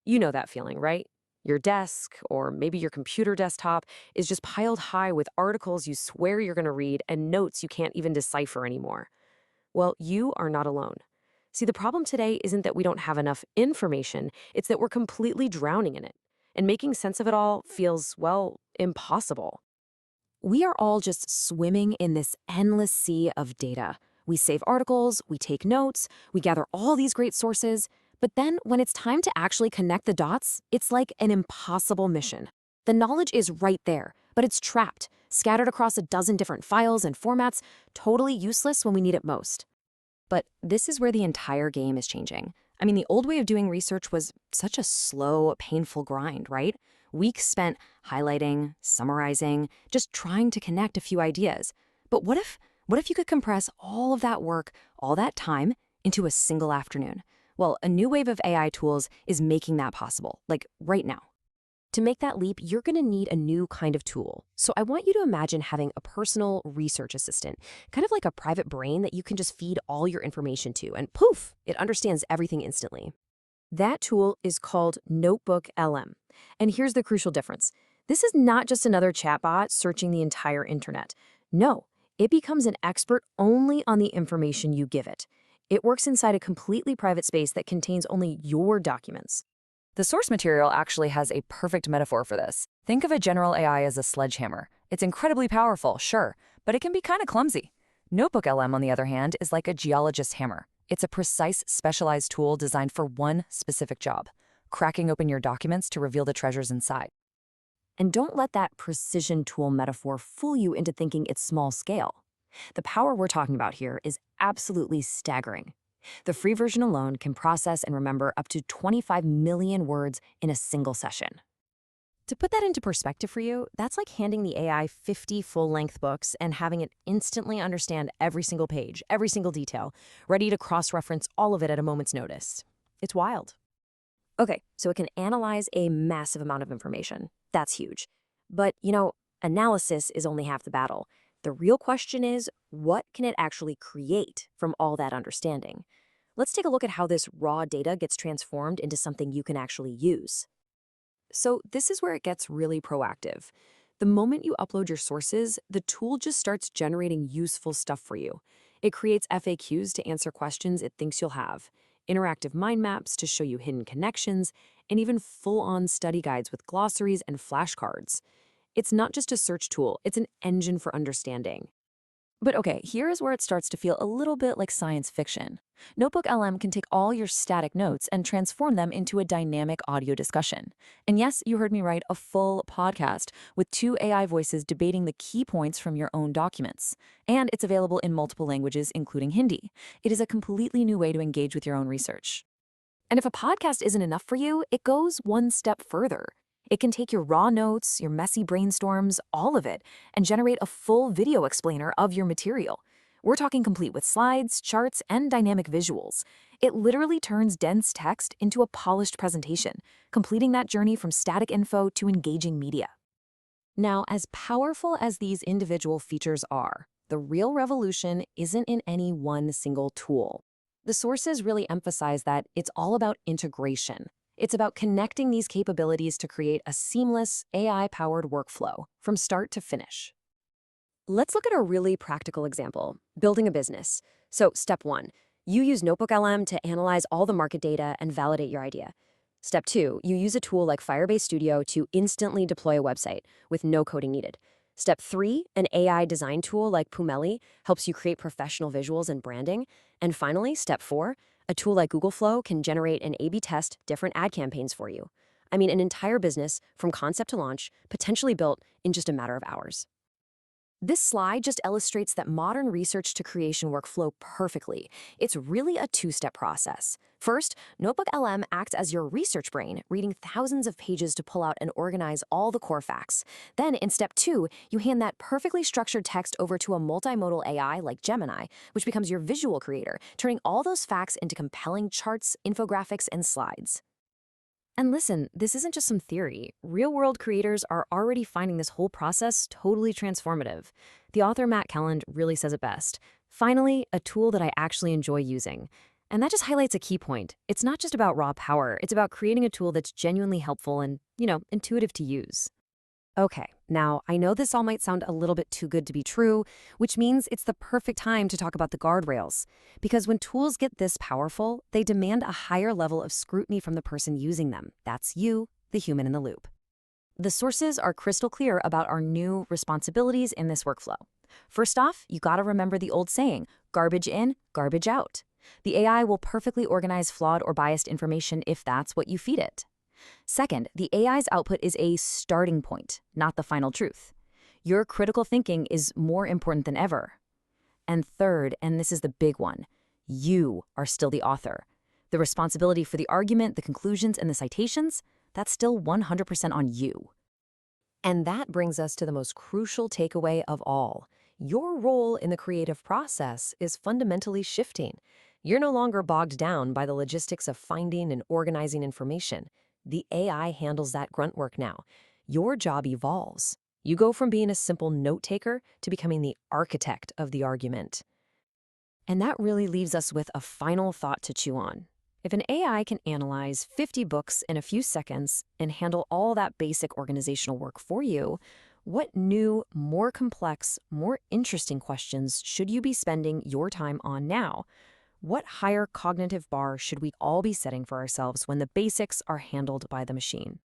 You know that feeling, right? Your desk, or maybe your computer desktop, is just piled high with articles you swear you're going to read and notes you can't even decipher anymore. Well, you are not alone. See, the problem today isn't that we don't have enough information, it's that we're completely drowning in it. And making sense of it all feels, well, impossible. We are all just swimming in this endless sea of data. We save articles, we take notes, we gather all these great sources, but then when it's time to actually connect the dots, it's like an impossible mission. The knowledge is right there, but it's trapped, scattered across a dozen different files and formats, totally useless when we need it most. But this is where the entire game is changing. I mean, the old way of doing research was such a slow, painful grind, right? Weeks spent highlighting, summarizing, just trying to connect a few ideas. But what if you could compress all of that work, all that time, into a single afternoon? Well, a new wave of AI tools is making that possible, like right now. To make that leap, you're going to need a new kind of tool. So I want you to imagine having a personal research assistant, kind of like a private brain that you can just feed all your information to, and poof, it understands everything instantly. That tool is called NotebookLM. And here's the crucial difference. This is not just another chatbot searching the entire internet. No, it becomes an expert only on the information you give it. It works inside a completely private space that contains only your documents. The source material actually has a perfect metaphor for this. Think of a general AI as a sledgehammer. It's incredibly powerful, sure, but it can be kind of clumsy. NotebookLM, on the other hand, is like a geologist's hammer. It's a precise, specialized tool designed for one specific job: cracking open your documents to reveal the treasures inside. And don't let that precision tool metaphor fool you into thinking it's small scale. The power we're talking about here is absolutely staggering. The free version alone can process and remember up to 25 million words in a single session. To put that into perspective for you, that's like handing the AI 50 full-length books and having it instantly understand every single page, every single detail, ready to cross-reference all of it at a moment's notice. It's wild. Okay, so it can analyze a massive amount of information. That's huge. But, analysis is only half the battle. The real question is, what can it actually create from all that understanding? Let's take a look at how this raw data gets transformed into something you can actually use. So this is where it gets really proactive. The moment you upload your sources, the tool just starts generating useful stuff for you. It creates FAQs to answer questions it thinks you'll have, interactive mind maps to show you hidden connections, and even full-on study guides with glossaries and flashcards. It's not just a search tool, it's an engine for understanding. But okay, here is where it starts to feel a little bit like science fiction. NotebookLM can take all your static notes and transform them into a dynamic audio discussion. And yes, you heard me right, a full podcast with 2 AI voices debating the key points from your own documents. And it's available in multiple languages, including Hindi. It is a completely new way to engage with your own research. And if a podcast isn't enough for you, it goes one step further. It can take your raw notes, your messy brainstorms, all of it, and generate a full video explainer of your material. We're talking complete with slides, charts, and dynamic visuals. It literally turns dense text into a polished presentation, completing that journey from static info to engaging media. Now, as powerful as these individual features are, the real revolution isn't in any one single tool. The sources really emphasize that it's all about integration. It's about connecting these capabilities to create a seamless, AI-powered workflow from start to finish. Let's look at a really practical example, building a business. So step 1, you use NotebookLM to analyze all the market data and validate your idea. Step 2, you use a tool like Firebase Studio to instantly deploy a website with no coding needed. Step 3, an AI design tool like Pumeli helps you create professional visuals and branding. And finally, step 4, a tool like Google Flow can generate and A/B test different ad campaigns for you. I mean, an entire business from concept to launch, potentially built in just a matter of hours. This slide just illustrates that modern research to creation workflow perfectly. It's really a 2-step process. First, NotebookLM acts as your research brain, reading thousands of pages to pull out and organize all the core facts. Then, in step 2, you hand that perfectly structured text over to a multimodal AI like Gemini, which becomes your visual creator, turning all those facts into compelling charts, infographics, and slides. And listen, this isn't just some theory. Real-world creators are already finding this whole process totally transformative. The author Matt Kelland really says it best. Finally, a tool that I actually enjoy using. And that just highlights a key point. It's not just about raw power, it's about creating a tool that's genuinely helpful and, intuitive to use. Okay, now I know this all might sound a little bit too good to be true, which means it's the perfect time to talk about the guardrails. Because when tools get this powerful, they demand a higher level of scrutiny from the person using them. That's you, the human in the loop. The sources are crystal clear about our new responsibilities in this workflow. First off, you gotta remember the old saying, garbage in, garbage out. The AI will perfectly organize flawed or biased information if that's what you feed it. Second, the AI's output is a starting point, not the final truth. Your critical thinking is more important than ever. And third, and this is the big one, you are still the author. The responsibility for the argument, the conclusions, and the citations, that's still 100% on you. And that brings us to the most crucial takeaway of all. Your role in the creative process is fundamentally shifting. You're no longer bogged down by the logistics of finding and organizing information. The AI handles that grunt work now. Your job evolves. You go from being a simple note-taker to becoming the architect of the argument. And that really leaves us with a final thought to chew on. If an AI can analyze 50 books in a few seconds and handle all that basic organizational work for you, what new, more complex, more interesting questions should you be spending your time on now? What higher cognitive bar should we all be setting for ourselves when the basics are handled by the machine?